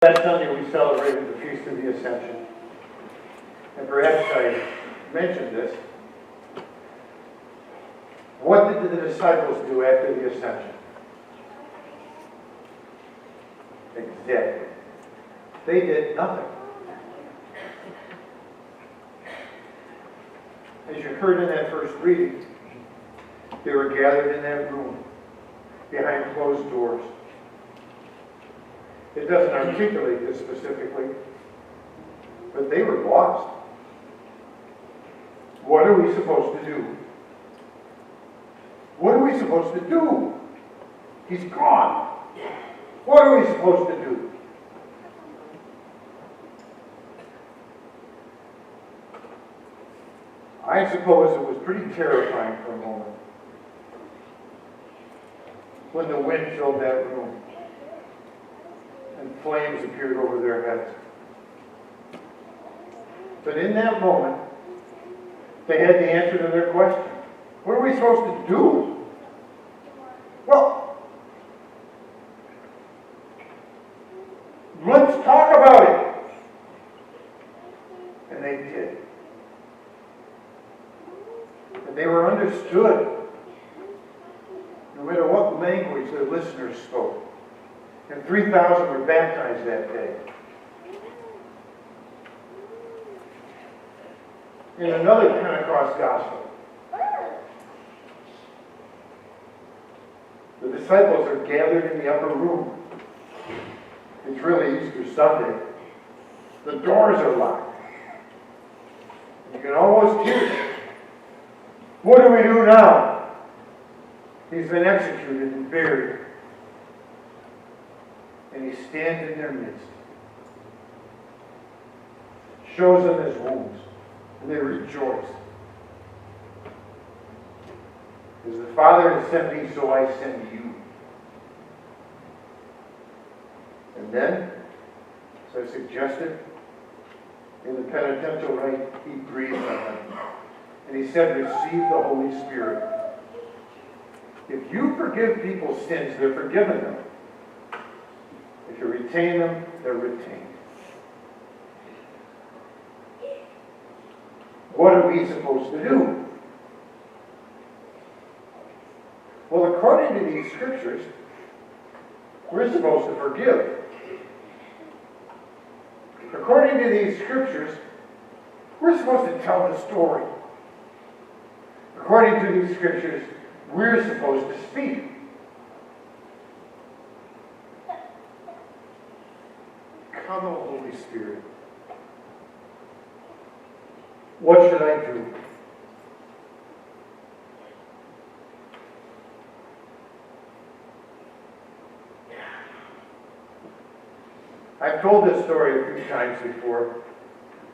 Last Sunday we celebrated the Feast of the Ascension. And perhaps I mentioned this. What did the disciples do after the Ascension? Exactly. They did nothing. As you heard in that first reading, they were gathered in that room behind closed doors. It doesn't articulate this specifically, but they were lost. What are we supposed to do? What are we supposed to do? He's gone. What are we supposed to do? I suppose it was pretty terrifying for a moment when the wind filled that room and flames appeared over their heads. But in that moment, they had the answer to their question. What are we supposed to do? Well, let's talk about it. And they did. And they were understood, no matter what language their listeners spoke. And 3,000 were baptized that day. In another Pentecost gospel, the disciples are gathered in the upper room. It's really Easter Sunday. The doors are locked. You can almost hear it. What do we do now? He's been executed and buried. And he stands in their midst. Shows them his wounds. And they rejoice. As the Father has sent me, so I send you. And then, as I suggested, in the penitential rite, he breathed on them. And he said, receive the Holy Spirit. If you forgive people's sins, they're forgiven them. If you retain them, they're retained. What are we supposed to do? Well, according to these scriptures, we're supposed to forgive. According to these scriptures, we're supposed to tell the story. According to these scriptures, we're supposed to speak. Come, O Holy Spirit. What should I do? I've told this story a few times before,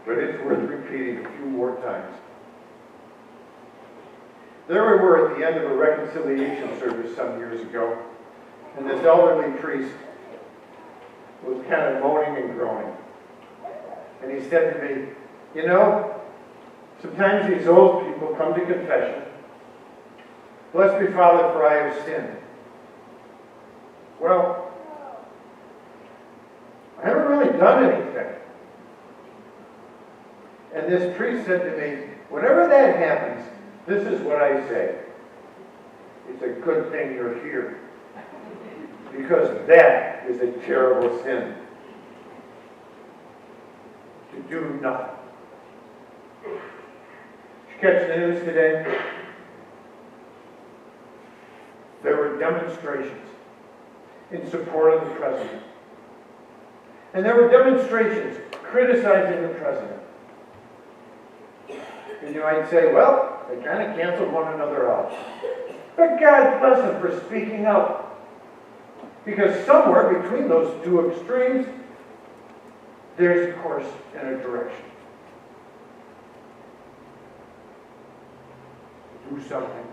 but it's worth repeating a few more times. There we were at the end of a reconciliation service some years ago, and this elderly priest was kind of moaning and groaning. And he said to me, you know, sometimes these old people come to confession. Bless me, Father, for I have sinned. Well, I haven't really done anything. And this priest said to me, whenever that happens, this is what I say. It's a good thing you're here. Because that is a terrible sin. To do nothing. Did you catch the news today? There were demonstrations in support of the president. And there were demonstrations criticizing the president. And you might say, well, they kind of canceled one another out. But God bless them for speaking up. Because somewhere between those two extremes, there's a course and a direction. Do something.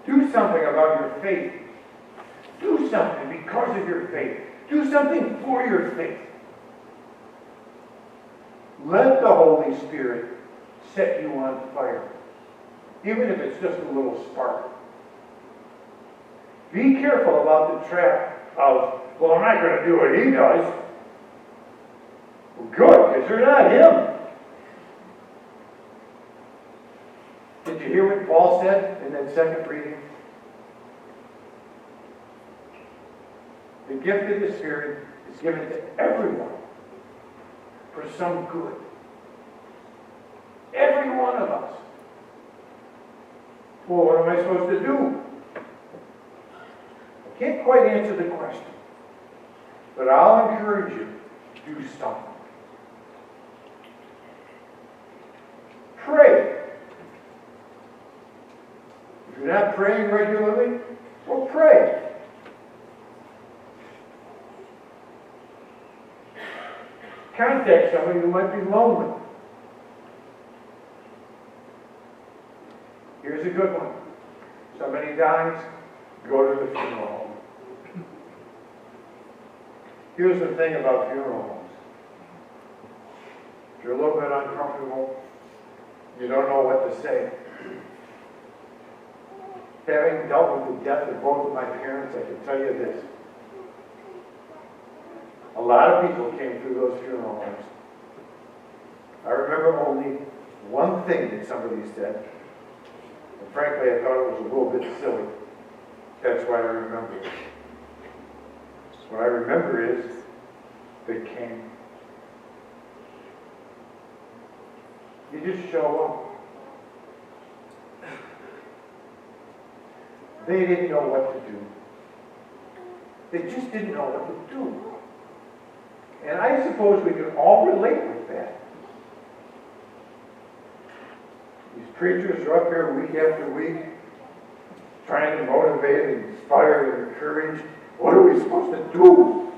Do something about your faith. Do something because of your faith. Do something for your faith. Let the Holy Spirit set you on fire, even if it's just a little spark. Be careful about the trap of Well, I'm not going to do what he does. Well, good, because you're not him. Did you hear what Paul said in that second reading? The gift of the Spirit is given to everyone for some good. Every one of us. Well, what am I supposed to do? I can't quite answer the question, but I'll encourage you, do something. Pray. If you're not praying regularly, well, pray. Contact somebody who might be lonely. Here's a good one. Somebody dies, go to the funeral home. Here's the thing about funeral homes. If you're a little bit uncomfortable, you don't know what to say. Having dealt with the death of both of my parents, I can tell you this. A lot of people came through those funeral homes. I remember only one thing that somebody said. And frankly, I thought it was a little bit silly. That's why I remember it. What I remember is they came. You just show up. They didn't know what to do. They just didn't know what to do. And I suppose we can all relate with that. These preachers are up here week after week trying to motivate and inspire and encourage. What are we supposed to do?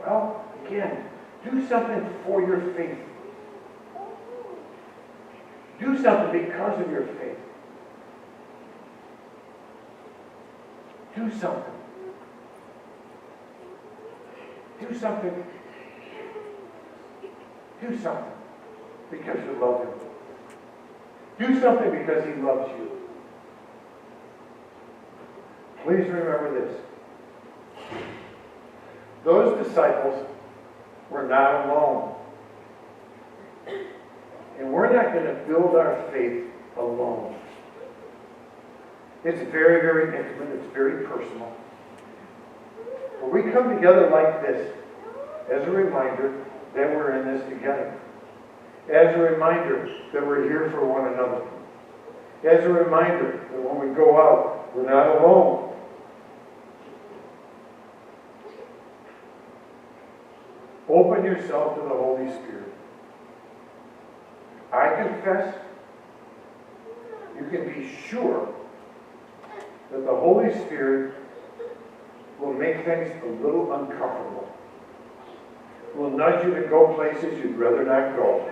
Well, again, do something for your faith. Do something because of your faith. Do something. Do something. Do something because you love him. Do something because he loves you. Please remember this. Those disciples were not alone. And we're not going to build our faith alone. It's very, very intimate. It's very personal. But we come together like this as a reminder that we're in this together. As a reminder that we're here for one another. As a reminder that when we go out, we're not alone. Open yourself to the Holy Spirit. I confess, you can be sure that the Holy Spirit will make things a little uncomfortable. Will nudge you to go places you'd rather not go.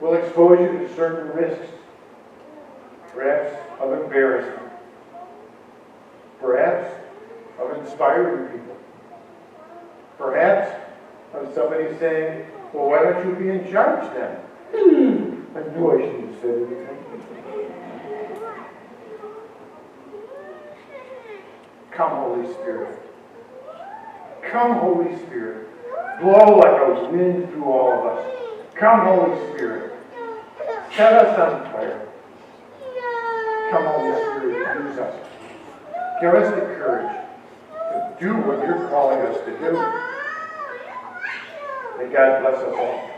Will expose you to certain risks, perhaps of embarrassment, perhaps of inspiring people, perhaps of somebody saying, well, why don't you be in charge then? I knew I shouldn't have said anything. Come, Holy Spirit. Come, Holy Spirit. Blow like a wind through all of us. Come, Holy Spirit. Set us on fire. Come, Holy Spirit, use us. Give us the courage to do what you're calling us to do. May God bless us all.